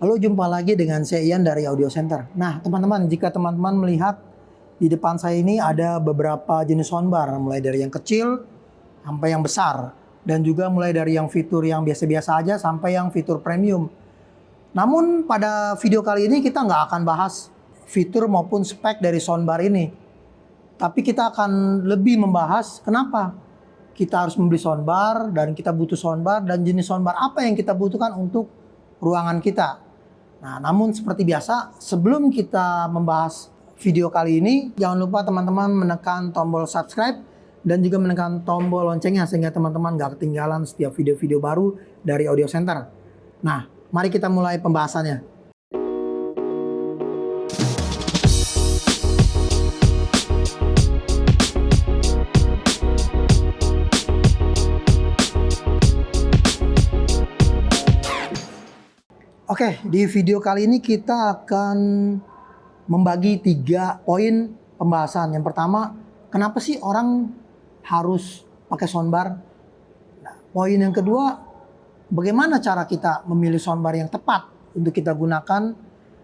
Halo, jumpa lagi dengan saya Ian dari Audio Center. Nah, teman-teman, jika teman-teman melihat di depan saya ini ada beberapa jenis soundbar, mulai dari yang kecil sampai yang besar, dan juga mulai dari yang fitur yang biasa-biasa aja sampai yang fitur premium. Namun pada video kali ini kita nggak akan bahas fitur maupun spek dari soundbar ini, tapi kita akan lebih membahas kenapa kita harus membeli soundbar dan kita butuh soundbar dan jenis soundbar apa yang kita butuhkan untuk ruangan kita. Nah, namun seperti biasa, sebelum kita membahas video kali ini, jangan lupa teman-teman menekan tombol subscribe dan juga menekan tombol loncengnya sehingga teman-teman gak ketinggalan setiap video-video baru dari Audio Center. Nah, mari kita mulai pembahasannya. Oke, di video kali ini kita akan membagi 3 poin pembahasan. Yang pertama, kenapa sih orang harus pakai soundbar? Nah, poin yang kedua, bagaimana cara kita memilih soundbar yang tepat untuk kita gunakan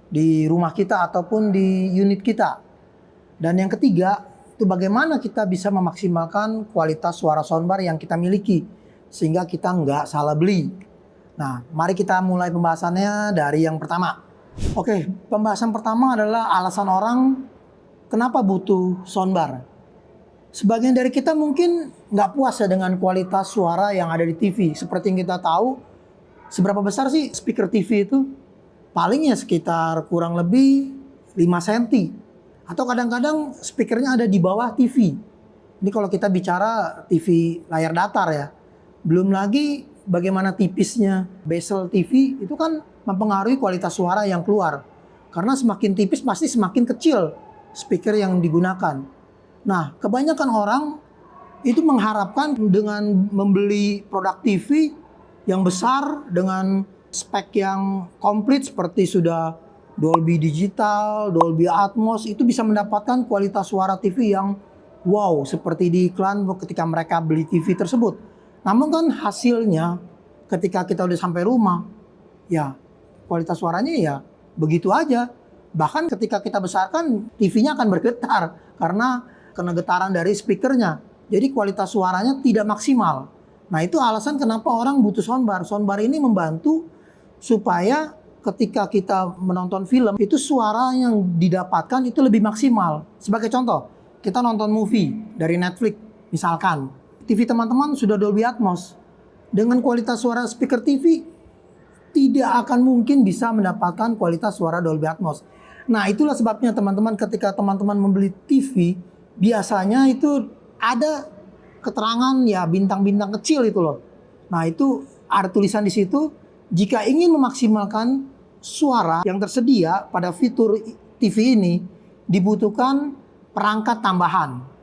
di rumah kita ataupun di unit kita. Dan yang ketiga, itu bagaimana kita bisa memaksimalkan kualitas suara soundbar yang kita miliki sehingga kita nggak salah beli. Nah, mari kita mulai pembahasannya dari yang pertama. Oke, pembahasan pertama adalah alasan orang kenapa butuh soundbar. Sebagian dari kita mungkin nggak puas ya dengan kualitas suara yang ada di TV. Seperti yang kita tahu, seberapa besar sih speaker TV itu? Palingnya sekitar kurang lebih 5 cm. Atau kadang-kadang speakernya ada di bawah TV. Ini kalau kita bicara TV layar datar ya. Belum lagi bagaimana tipisnya bezel TV itu kan mempengaruhi kualitas suara yang keluar. Karena semakin tipis pasti semakin kecil speaker yang digunakan. Nah, kebanyakan orang itu mengharapkan dengan membeli produk TV yang besar dengan spek yang komplit seperti sudah Dolby Digital, Dolby Atmos, itu bisa mendapatkan kualitas suara TV yang wow seperti di iklan ketika mereka beli TV tersebut. Namun kan hasilnya ketika kita udah sampai rumah, ya kualitas suaranya ya begitu aja. Bahkan ketika kita besarkan, TV-nya akan bergetar karena kena getaran dari speakernya. Jadi kualitas suaranya tidak maksimal. Nah, itu alasan kenapa orang butuh soundbar. Soundbar ini membantu supaya ketika kita menonton film, itu suara yang didapatkan itu lebih maksimal. Sebagai contoh, kita nonton movie dari Netflix misalkan. TV teman-teman sudah Dolby Atmos. Dengan kualitas suara speaker TV, tidak akan mungkin bisa mendapatkan kualitas suara Dolby Atmos. Nah, itulah sebabnya teman-teman ketika teman-teman membeli TV, biasanya itu ada keterangan ya bintang-bintang kecil itu loh. Nah, itu ada tulisan di situ, jika ingin memaksimalkan suara yang tersedia pada fitur TV ini, dibutuhkan perangkat tambahan.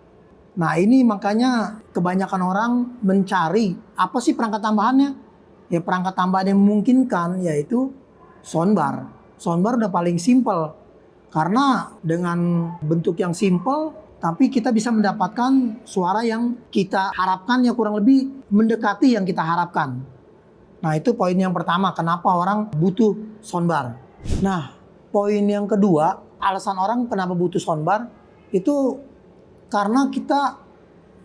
Nah, ini makanya kebanyakan orang mencari apa sih perangkat tambahannya? Ya perangkat tambahan yang memungkinkan yaitu soundbar. Soundbar udah paling simple. Karena dengan bentuk yang simple, tapi kita bisa mendapatkan suara yang kita harapkan ya kurang lebih mendekati yang kita harapkan. Nah, itu poin yang pertama, kenapa orang butuh soundbar. Nah, poin yang kedua, alasan orang kenapa butuh soundbar itu karena kita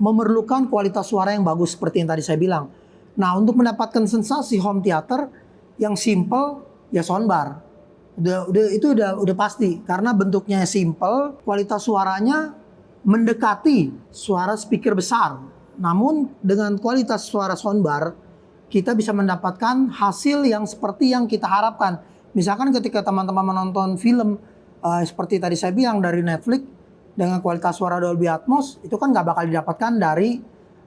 memerlukan kualitas suara yang bagus seperti yang tadi saya bilang. Nah, untuk mendapatkan sensasi home theater yang simple ya soundbar. Itu udah pasti karena bentuknya simple, kualitas suaranya mendekati suara speaker besar. Namun dengan kualitas suara soundbar kita bisa mendapatkan hasil yang seperti yang kita harapkan. Misalkan ketika teman-teman menonton film seperti tadi saya bilang dari Netflix dengan kualitas suara Dolby Atmos, itu kan nggak bakal didapatkan dari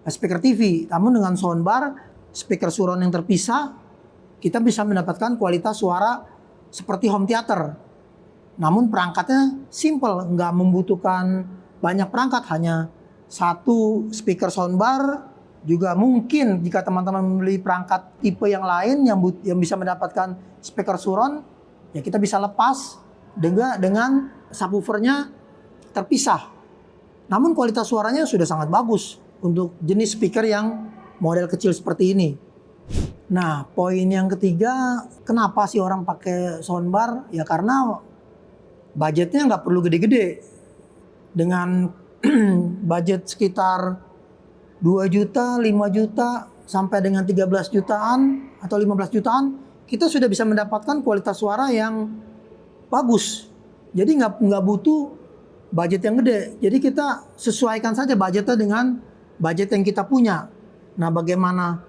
speaker TV. Namun dengan soundbar, speaker surround yang terpisah, kita bisa mendapatkan kualitas suara seperti home theater. Namun perangkatnya simple, nggak membutuhkan banyak perangkat, hanya satu speaker soundbar. Juga mungkin jika teman-teman membeli perangkat tipe yang lain yang bisa mendapatkan speaker surround, ya kita bisa lepas dengan subwoofernya terpisah. Namun kualitas suaranya sudah sangat bagus untuk jenis speaker yang model kecil seperti ini. Nah, poin yang ketiga, kenapa sih orang pakai soundbar? Ya karena budgetnya nggak perlu gede-gede. Dengan budget sekitar 2 juta, 5 juta, sampai dengan 13 jutaan atau 15 jutaan, kita sudah bisa mendapatkan kualitas suara yang bagus. Jadi nggak butuh budget yang gede. Jadi kita sesuaikan saja budgetnya dengan budget yang kita punya. Nah, bagaimana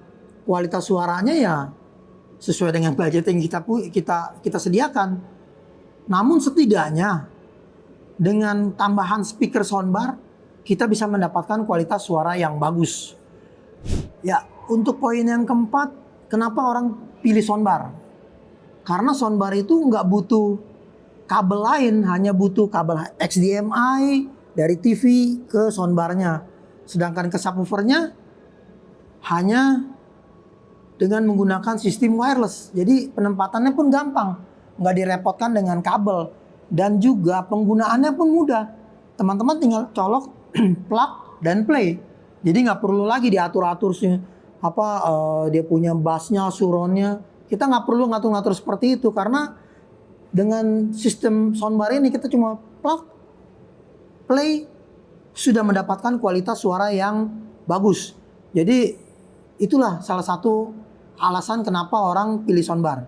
kualitas suaranya ya sesuai dengan budget yang kita sediakan. Namun setidaknya dengan tambahan speaker soundbar kita bisa mendapatkan kualitas suara yang bagus. Ya, untuk poin yang keempat, kenapa orang pilih soundbar? Karena soundbar itu nggak butuh kabel lain, hanya butuh kabel HDMI dari TV ke soundbarnya. Sedangkan ke subwoofernya hanya dengan menggunakan sistem wireless. Jadi penempatannya pun gampang, nggak direpotkan dengan kabel. Dan juga penggunaannya pun mudah. Teman-teman tinggal colok, plug, dan play. Jadi nggak perlu lagi diatur-atur dia punya bassnya, surroundnya. Kita nggak perlu ngatur-ngatur seperti itu karena dengan sistem soundbar ini kita cuma plug, play, sudah mendapatkan kualitas suara yang bagus. Jadi itulah salah satu alasan kenapa orang pilih soundbar.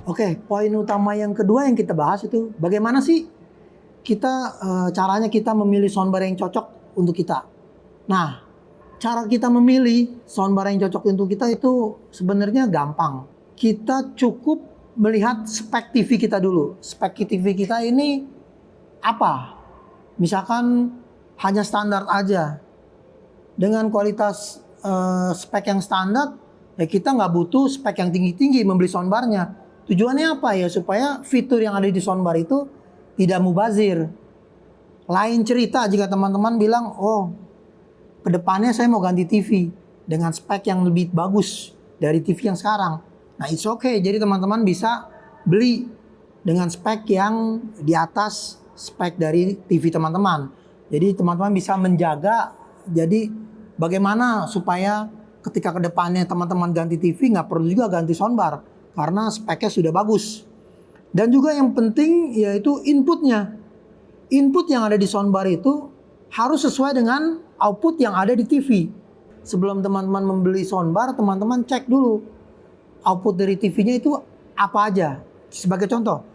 Oke, poin utama yang kedua yang kita bahas itu bagaimana sih caranya kita memilih soundbar yang cocok untuk kita. Nah, cara kita memilih soundbar yang cocok untuk kita itu sebenarnya gampang. Kita cukup melihat spek TV kita dulu. Spek TV kita ini apa? Misalkan hanya standar aja. Dengan kualitas spek yang standar, ya kita nggak butuh spek yang tinggi-tinggi membeli soundbarnya. Tujuannya apa ya? Supaya fitur yang ada di soundbar itu tidak mubazir. Lain cerita jika teman-teman bilang, oh kedepannya saya mau ganti TV dengan spek yang lebih bagus dari TV yang sekarang. Nah, it's okay. Jadi teman-teman bisa beli dengan spek yang di atas spek dari TV teman-teman. Jadi teman-teman bisa menjaga. Jadi bagaimana supaya ketika kedepannya teman-teman ganti TV nggak perlu juga ganti soundbar karena speknya sudah bagus. Dan juga yang penting yaitu inputnya. Input yang ada di soundbar itu harus sesuai dengan output yang ada di TV. Sebelum teman-teman membeli soundbar, teman-teman cek dulu output dari TV-nya itu apa aja. Sebagai contoh,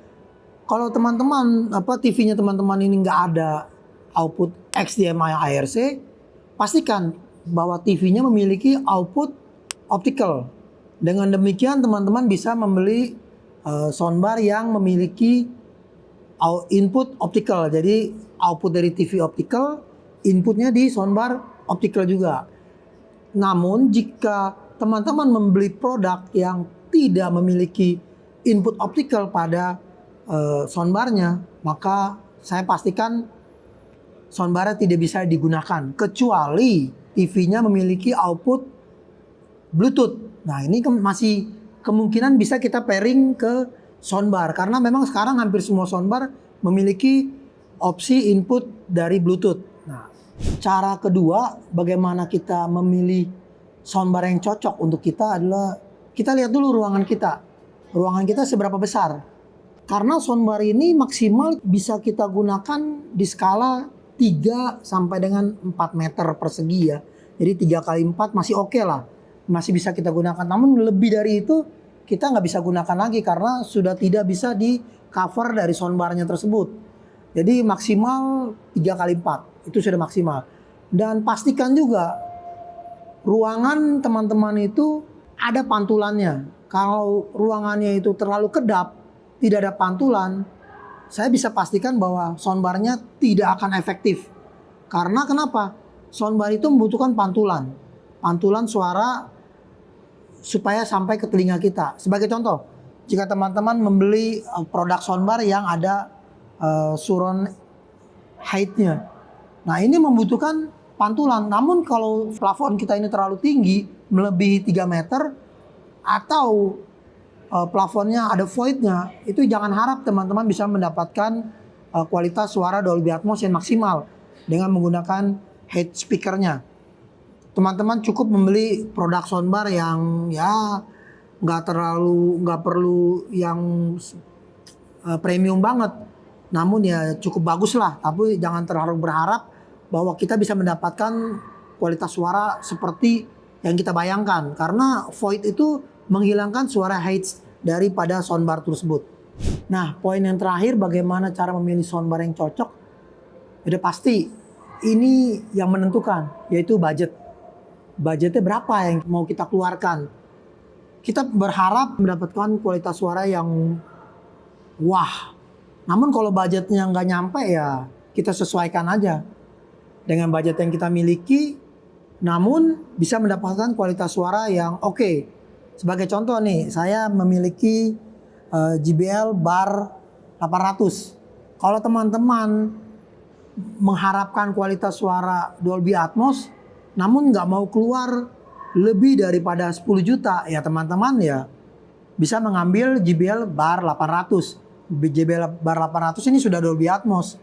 kalau teman-teman TV-nya teman-teman ini nggak ada output HDMI ARC, pastikan bahwa TV-nya memiliki output optical. Dengan demikian teman-teman bisa membeli soundbar yang memiliki input optical. Jadi output dari TV optical, inputnya di soundbar optical juga. Namun jika teman-teman membeli produk yang tidak memiliki input optical pada soundbarnya, maka saya pastikan soundbarnya tidak bisa digunakan kecuali TV-nya memiliki output Bluetooth. Nah, ini masih kemungkinan bisa kita pairing ke soundbar karena memang sekarang hampir semua soundbar memiliki opsi input dari Bluetooth. Nah, cara kedua bagaimana kita memilih soundbar yang cocok untuk kita adalah kita lihat dulu ruangan kita. Ruangan kita seberapa besar. Karena soundbar ini maksimal bisa kita gunakan di skala 3 sampai dengan 4 meter persegi ya. Jadi 3 kali 4 masih oke lah. Masih bisa kita gunakan. Namun lebih dari itu kita nggak bisa gunakan lagi karena sudah tidak bisa di cover dari soundbarnya tersebut. Jadi maksimal 3 kali 4 itu sudah maksimal. Dan pastikan juga ruangan teman-teman itu ada pantulannya. Kalau ruangannya itu terlalu kedap, tidak ada pantulan, saya bisa pastikan bahwa soundbarnya tidak akan efektif. Karena kenapa? Soundbar itu membutuhkan pantulan. Pantulan suara supaya sampai ke telinga kita. Sebagai contoh, jika teman-teman membeli produk soundbar yang ada surround height-nya. Nah, ini membutuhkan pantulan. Namun kalau plafon kita ini terlalu tinggi, melebihi 3 meter, atau plafonnya ada void-nya, itu jangan harap teman-teman bisa mendapatkan kualitas suara Dolby Atmos yang maksimal dengan menggunakan head speaker-nya. Teman-teman cukup membeli produk soundbar yang ya nggak perlu yang premium banget, namun ya cukup bagus lah. Tapi jangan terlalu berharap bahwa kita bisa mendapatkan kualitas suara seperti yang kita bayangkan, karena void itu menghilangkan suara heights daripada soundbar tersebut. Nah, poin yang terakhir, bagaimana cara memilih soundbar yang cocok? Udah pasti ini yang menentukan, yaitu budget. Budgetnya berapa yang mau kita keluarkan? Kita berharap mendapatkan kualitas suara yang wah. Namun kalau budgetnya nggak nyampe, ya kita sesuaikan aja dengan budget yang kita miliki, namun bisa mendapatkan kualitas suara yang oke. Sebagai contoh nih, saya memiliki JBL Bar 800. Kalau teman-teman mengharapkan kualitas suara Dolby Atmos, namun nggak mau keluar lebih daripada 10 juta, ya teman-teman ya bisa mengambil JBL Bar 800. JBL Bar 800 ini sudah Dolby Atmos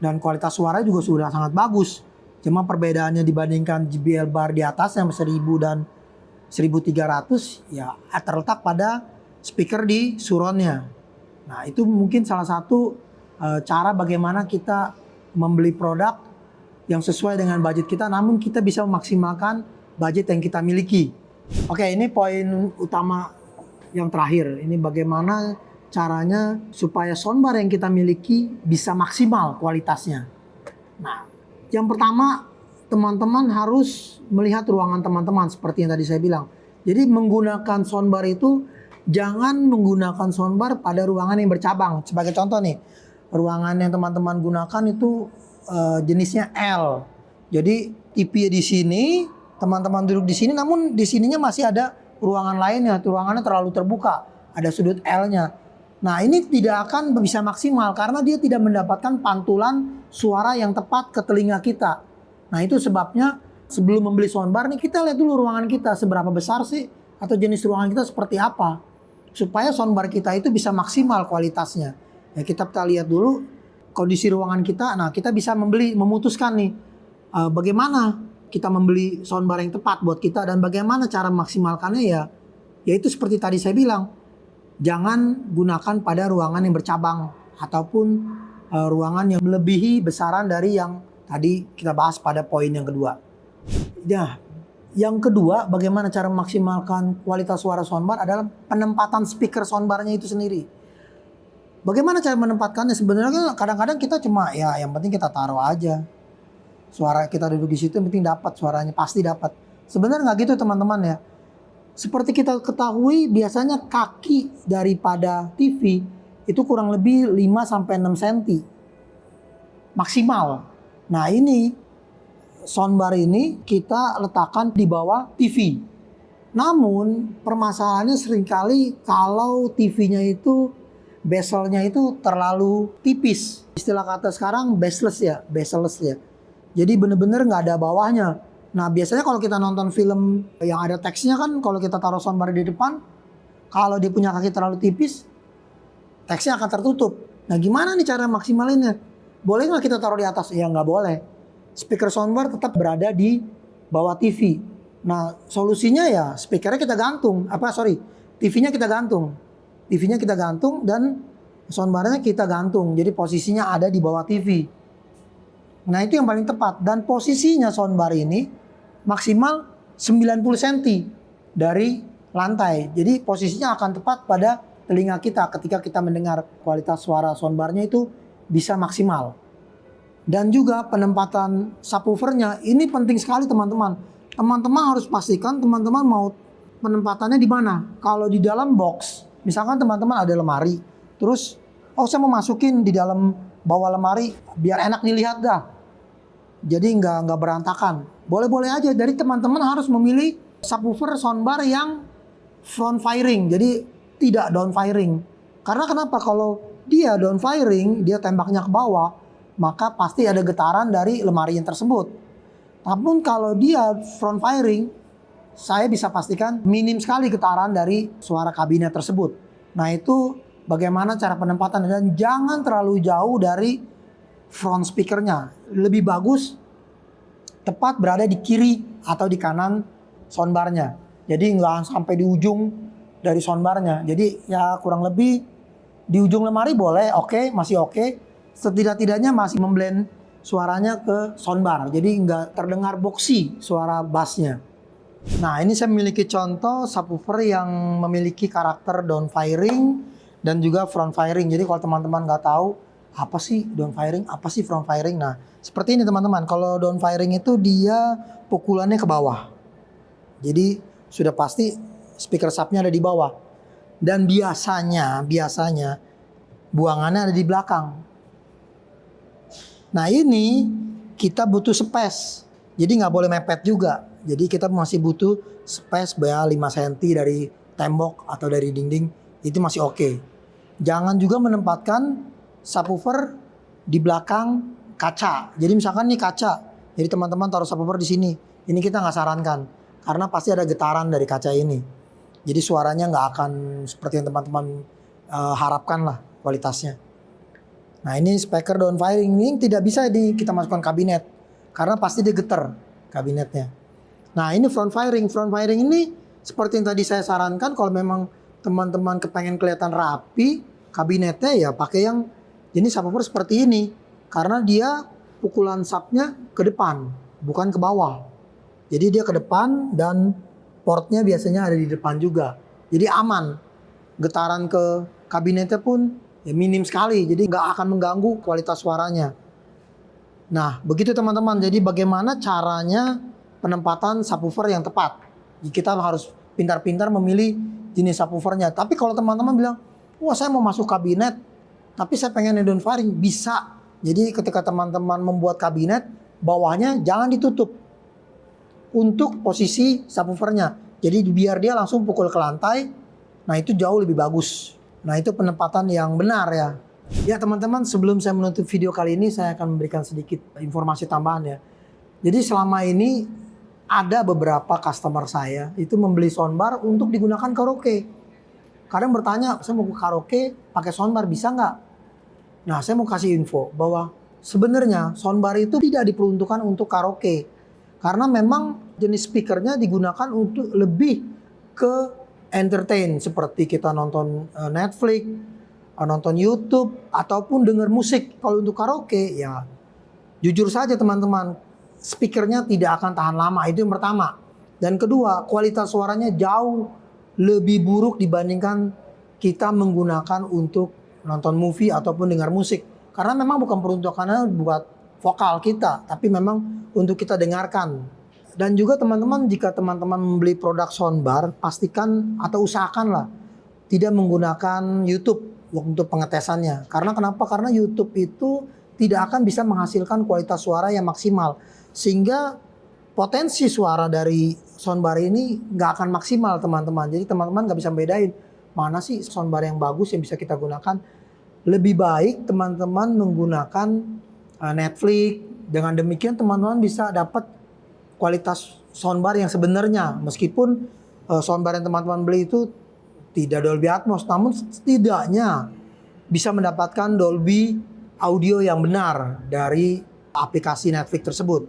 dan kualitas suara juga sudah sangat bagus. Cuma perbedaannya dibandingkan JBL Bar di atas yang 1000 dan 1300 ya terletak pada speaker di surroundnya. Nah, itu mungkin salah satu cara bagaimana kita membeli produk yang sesuai dengan budget kita, namun kita bisa memaksimalkan budget yang kita miliki. Oke, ini poin utama yang terakhir. Ini bagaimana caranya supaya soundbar yang kita miliki bisa maksimal kualitasnya. Nah, yang pertama, teman-teman harus melihat ruangan teman-teman seperti yang tadi saya bilang. Jadi menggunakan soundbar itu jangan menggunakan soundbar pada ruangan yang bercabang. Sebagai contoh nih, ruangan yang teman-teman gunakan itu jenisnya L. Jadi TV di sini, teman-teman duduk di sini, namun di sininya masih ada ruangan lainnya. Ruangannya terlalu terbuka, ada sudut L-nya. Nah, ini tidak akan bisa maksimal karena dia tidak mendapatkan pantulan suara yang tepat ke telinga kita. Nah, itu sebabnya sebelum membeli soundbar nih, kita lihat dulu ruangan kita seberapa besar sih, atau jenis ruangan kita seperti apa, supaya soundbar kita itu bisa maksimal kualitasnya. Ya, kita lihat dulu kondisi ruangan kita. Nah, kita bisa memutuskan nih bagaimana kita membeli soundbar yang tepat buat kita dan bagaimana cara memaksimalkannya, ya yaitu seperti tadi saya bilang, jangan gunakan pada ruangan yang bercabang ataupun ruangan yang melebihi besaran dari yang tadi kita bahas pada poin yang kedua. Nah, yang kedua, bagaimana cara memaksimalkan kualitas suara soundbar adalah penempatan speaker soundbarnya itu sendiri. Bagaimana cara menempatkannya? Sebenarnya kadang-kadang kita cuma ya yang penting kita taruh aja. Suara kita duduk di situ yang penting dapat suaranya, pasti dapat. Sebenarnya nggak gitu teman-teman ya. Seperti kita ketahui, biasanya kaki daripada TV itu kurang lebih 5-6 cm maksimal. Nah, ini soundbar ini kita letakkan di bawah TV. Namun permasalahannya seringkali kalau TV-nya itu bezelnya itu terlalu tipis. Istilah kata sekarang bezel-less ya. Jadi bener-bener nggak ada bawahnya. Nah, biasanya kalau kita nonton film yang ada teksnya kan, kalau kita taruh soundbar di depan, kalau dia punya kaki terlalu tipis, teksnya akan tertutup. Nah, gimana nih cara maksimalinnya? Boleh nggak kita taruh di atas? Ya nggak boleh. Speaker soundbar tetap berada di bawah TV. Nah, solusinya ya speakernya kita gantung. TV-nya kita gantung. TV-nya kita gantung dan soundbarnya kita gantung. Jadi posisinya ada di bawah TV. Nah, itu yang paling tepat. Dan posisinya soundbar ini maksimal 90 cm dari lantai. Jadi posisinya akan tepat pada telinga kita ketika kita mendengar. Kualitas suara soundbarnya itu bisa maksimal. Dan juga penempatan subwoofernya ini penting sekali teman-teman. Teman-teman harus pastikan teman-teman mau penempatannya di mana. Kalau di dalam box, misalkan teman-teman ada lemari, terus saya mau masukin di dalam bawah lemari biar enak dilihat dah. Jadi nggak berantakan. Boleh-boleh aja. Dari teman-teman harus memilih subwoofer soundbar yang front firing, jadi tidak down firing. Karena kenapa? Kalau dia down firing, dia tembaknya ke bawah, maka pasti ada getaran dari lemari yang tersebut. Namun kalau dia front firing, saya bisa pastikan minim sekali getaran dari suara kabinet tersebut. Nah, itu bagaimana cara penempatan, dan jangan terlalu jauh dari front speakernya. Lebih bagus tepat berada di kiri atau di kanan soundbarnya. Jadi nggak sampai di ujung dari soundbarnya. Jadi ya kurang lebih di ujung lemari boleh, oke, masih oke. Setidak-tidaknya masih memblend suaranya ke soundbar. Jadi nggak terdengar boxy suara bassnya. Nah, ini saya memiliki contoh subwoofer yang memiliki karakter down firing dan juga front firing. Jadi kalau teman-teman nggak tahu apa sih down firing, apa sih front firing. Nah, seperti ini teman-teman. Kalau down firing itu dia pukulannya ke bawah. Jadi sudah pasti speaker subnya ada di bawah. Dan biasanya buangannya ada di belakang. Nah, ini kita butuh space. Jadi nggak boleh mepet juga. Jadi kita masih butuh space 5 cm dari tembok atau dari dinding, itu masih oke. Jangan juga menempatkan subwoofer di belakang kaca. Jadi misalkan nih kaca, jadi teman-teman taruh subwoofer di sini. Ini kita nggak sarankan karena pasti ada getaran dari kaca ini. Jadi suaranya nggak akan seperti yang teman-teman harapkan lah kualitasnya. Nah, ini speaker down firing ini tidak bisa kita masukkan kabinet karena pasti dia getar kabinetnya. Nah, ini front firing. Front firing ini seperti yang tadi saya sarankan, kalau memang teman-teman kepengen kelihatan rapi kabinetnya, ya pakai yang jenis subwoofer seperti ini. Karena dia pukulan subnya ke depan, bukan ke bawah. Jadi dia ke depan dan portnya biasanya ada di depan juga. Jadi aman. Getaran ke kabinetnya pun ya minim sekali, jadi nggak akan mengganggu kualitas suaranya. Nah, begitu teman-teman. Jadi bagaimana caranya penempatan subwoofer yang tepat? Kita harus pintar-pintar memilih jenis subwoofernya. Tapi kalau teman-teman bilang, wah saya mau masuk kabinet, tapi saya pengen down firing, bisa. Jadi ketika teman-teman membuat kabinet, bawahnya jangan ditutup untuk posisi subwoofernya. Jadi biar dia langsung pukul ke lantai, nah itu jauh lebih bagus. Nah itu penempatan yang benar ya. Ya teman-teman, sebelum saya menutup video kali ini, saya akan memberikan sedikit informasi tambahan ya. Jadi selama ini ada beberapa customer saya itu membeli soundbar untuk digunakan karaoke. Kadang bertanya, saya mau ke karaoke pakai soundbar bisa nggak? Nah, saya mau kasih info bahwa sebenarnya soundbar itu tidak diperuntukkan untuk karaoke. Karena memang jenis speakernya digunakan untuk lebih ke entertain. Seperti kita nonton Netflix, nonton YouTube, ataupun dengar musik. Kalau untuk karaoke ya jujur saja teman-teman, speakernya tidak akan tahan lama, itu yang pertama. Dan kedua, kualitas suaranya jauh lebih buruk dibandingkan kita menggunakan untuk nonton movie ataupun dengar musik. Karena memang bukan peruntukannya buat vokal kita, tapi memang untuk kita dengarkan. Dan juga teman-teman, jika teman-teman membeli produk soundbar, pastikan atau usahakanlah tidak menggunakan YouTube untuk pengetesannya. Karena kenapa? Karena YouTube itu tidak akan bisa menghasilkan kualitas suara yang maksimal. Sehingga potensi suara dari soundbar ini nggak akan maksimal teman-teman. Jadi teman-teman nggak bisa bedain mana sih soundbar yang bagus yang bisa kita gunakan. Lebih baik teman-teman menggunakan Netflix. Dengan demikian teman-teman bisa dapat kualitas soundbar yang sebenarnya. Meskipun soundbar yang teman-teman beli itu tidak Dolby Atmos, namun setidaknya bisa mendapatkan Dolby audio yang benar dari aplikasi Netflix tersebut.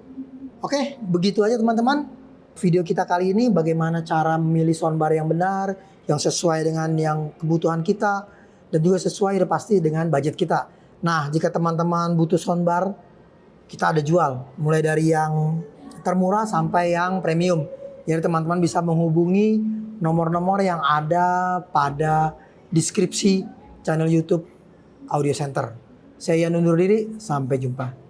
Oke, begitu aja teman-teman. Video kita kali ini bagaimana cara memilih soundbar yang benar, yang sesuai dengan yang kebutuhan kita, dan juga sesuai pasti dengan budget kita. Nah, jika teman-teman butuh soundbar, kita ada jual. Mulai dari yang termurah sampai yang premium. Jadi teman-teman bisa menghubungi nomor-nomor yang ada pada deskripsi channel YouTube Audio Center. Saya Ian undur diri, sampai jumpa.